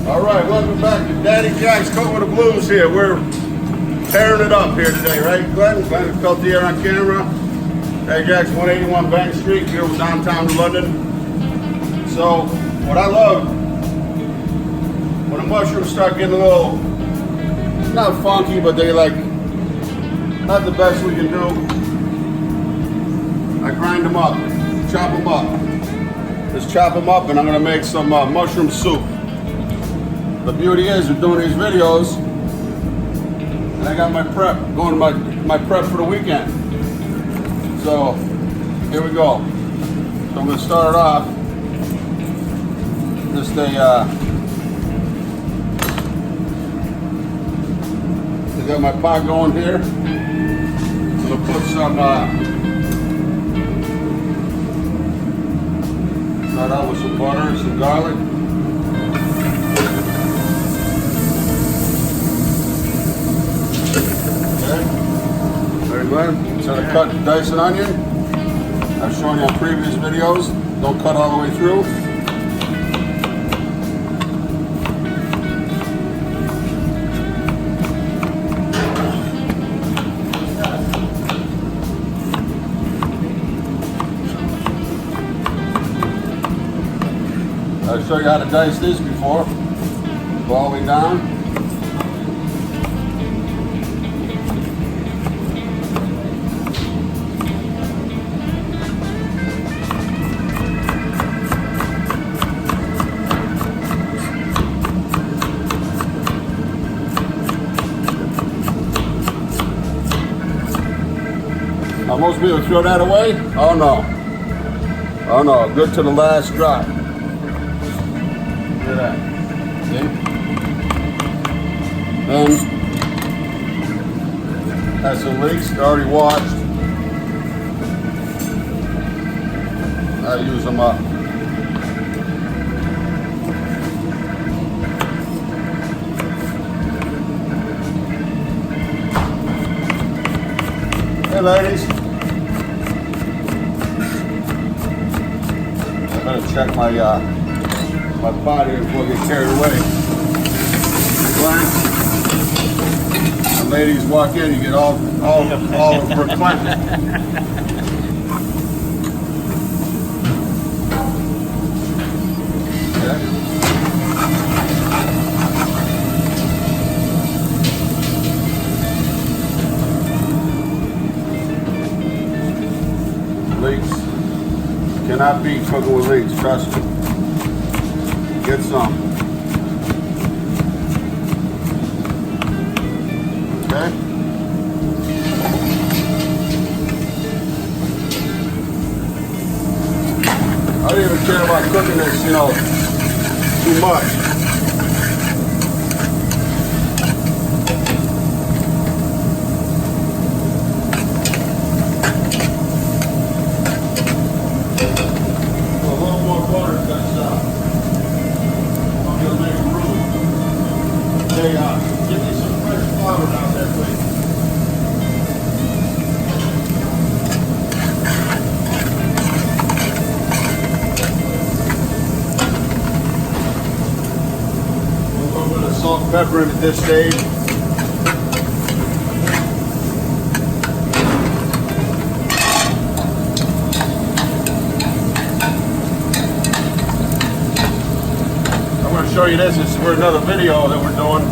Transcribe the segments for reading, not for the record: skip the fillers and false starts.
All right, welcome back to Daddy Jack's Coat with the Blues here. We're tearing it up here today, right, Glenn? Glenn Peltier on camera. Daddy Jack's 181 Bank Street here with downtown London. So, what I love, when the mushrooms start getting a little, not funky, but they like, not the best we can do. I grind them up, chop them up. Just chop them up and I'm gonna make some mushroom soup. The beauty is we're doing these videos and I got my prep, going to my prep for the weekend. So here we go. So I'm gonna start it off. Just I got my pot going here. I'm gonna put some start out with some butter and some garlic. Okay. Very good. So to cut and dice an onion. I've shown you on previous videos. Don't cut all the way through. I'll show you how to dice this before. Go all the way down. Now most people throw that away. Oh no. Oh no, good to the last drop. Look at that. See? Then, has some leeks, they're already washed. I use them up. Hey ladies. I'm gonna check my pot here before I get carried away. When ladies walk in, you get all verklempt. Okay. Leeks. Cannot beat cooking with leeks, trust me. Get some. Okay? I don't even care about cooking this, too much. A little more butter because Hey, give me some fresh flour down there, please. A little bit of salt and pepper at this stage. I'm going to show you this. This is for another video that we're doing.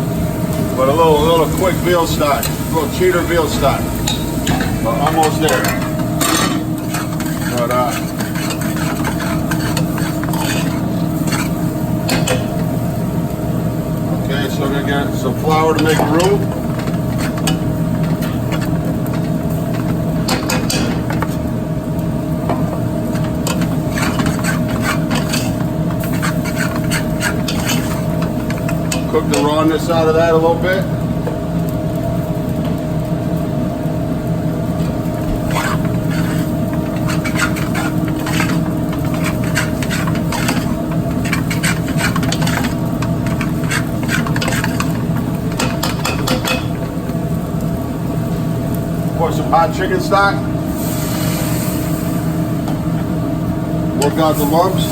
But a little quick veal stock, a little cheater veal stock. Well, almost there. But okay, so we're gonna get some flour to make roux. Cook the rawness out of that a little bit. Pour some hot chicken stock. Work out the lumps.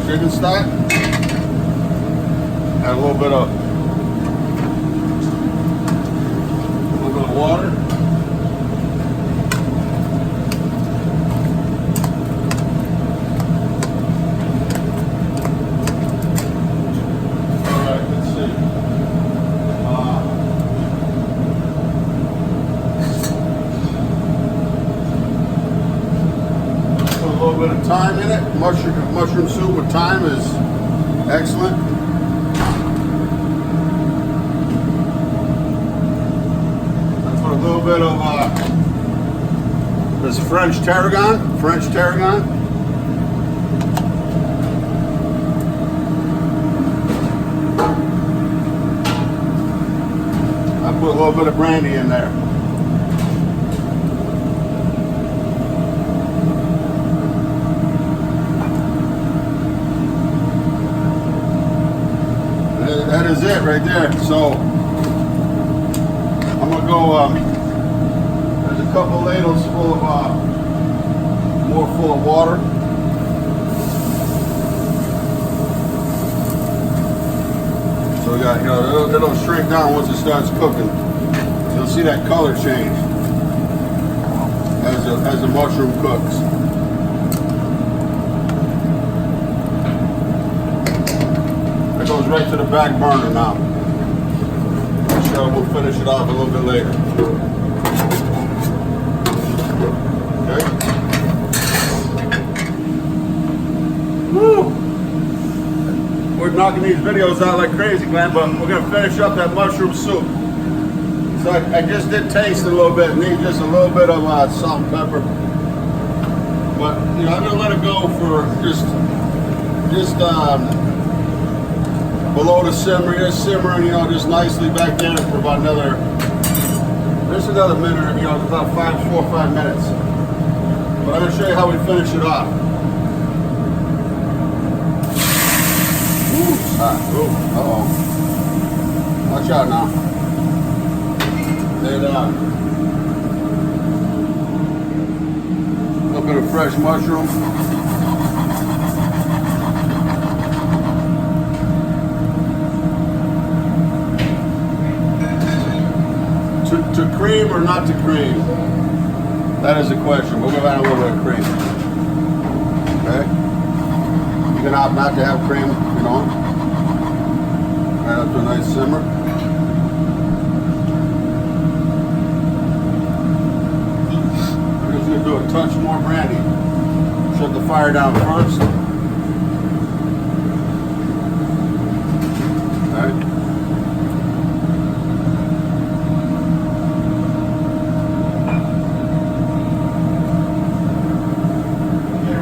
chicken stock. Add a little bit of water. All right, let's see. Put a little bit of thyme in it. Mushroom soup with thyme is excellent. A little bit of this French tarragon. I put a little bit of brandy in there. That is it right there. So I'm gonna go. There's a couple ladles full of more full of water. So we got, it'll shrink down once it starts cooking. You'll see that color change as the mushroom cooks. It goes right to the back burner now. So we'll finish it off a little bit later. Okay. Woo! We're knocking these videos out like crazy, Glenn, but we're gonna finish up that mushroom soup. So I just did taste it a little bit. Need just a little bit of salt and pepper. But I'm gonna let it go for just below the simmer, just simmering, just nicely back there for about another minute, about 4 or 5 minutes. But I'm gonna show you how we finish it off. Ooh, uh-oh. Watch out now. And a little bit of fresh mushroom. To cream or not to cream? That is the question. We're going to add a little bit of cream. Okay? You can opt not to have cream, Right up to a nice simmer. We're just going to do a touch more brandy. Shut the fire down first. Alright.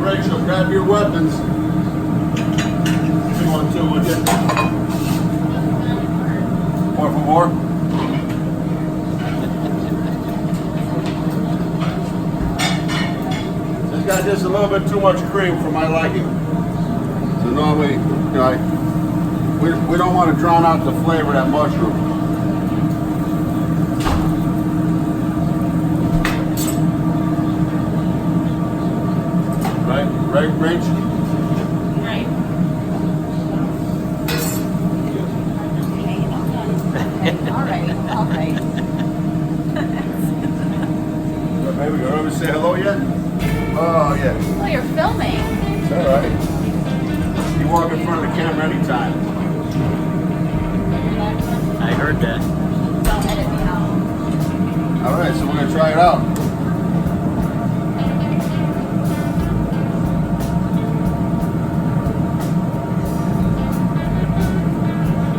Rachel, grab your weapons. 2 on 2 with you. Por favor. It's got just a little bit too much cream for my liking. So normally, we don't want to drown out the flavor of that mushroom. Right, Rach? Right. All right. Baby, you ever say hello yet? Oh, yeah. Oh, you're filming. It's all right. You walk in front of the camera anytime. I heard that. Don't edit me out. All right, so we're going to try it out.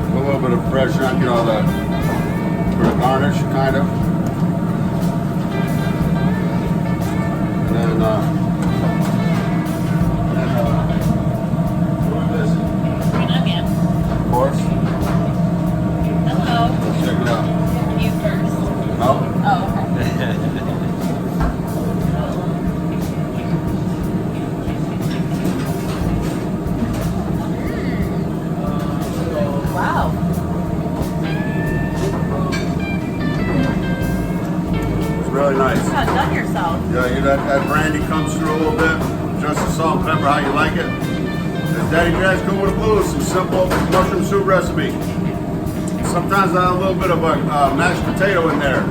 A little bit of fresh, for the garnish, kind of. And then, what is this? Green onion. Of course. Hello. Let's check it out. You first. No? Oh, okay. Wow. It's really nice. You outdone yourself. Yeah, that brandy comes through a little bit. Just the salt and pepper, how you like it. Daddy Jack's Cook with the Blues, some simple mushroom soup recipe. Sometimes I add a little bit of a mashed potato in there,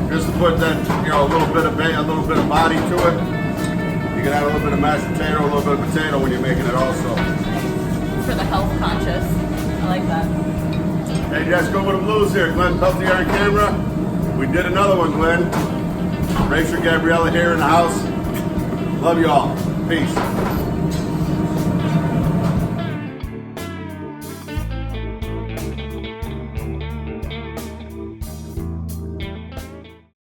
just to put that, a little bit of body to it. You can add a little bit of mashed potato, a little bit of potato when you're making it also. For the health conscious. I like that. Hey, Jack's Cook with the Blues here. Glenn Peltier on camera. We did another one, Glenn. Rachel Gabriella here in the house. Love you all. Peace.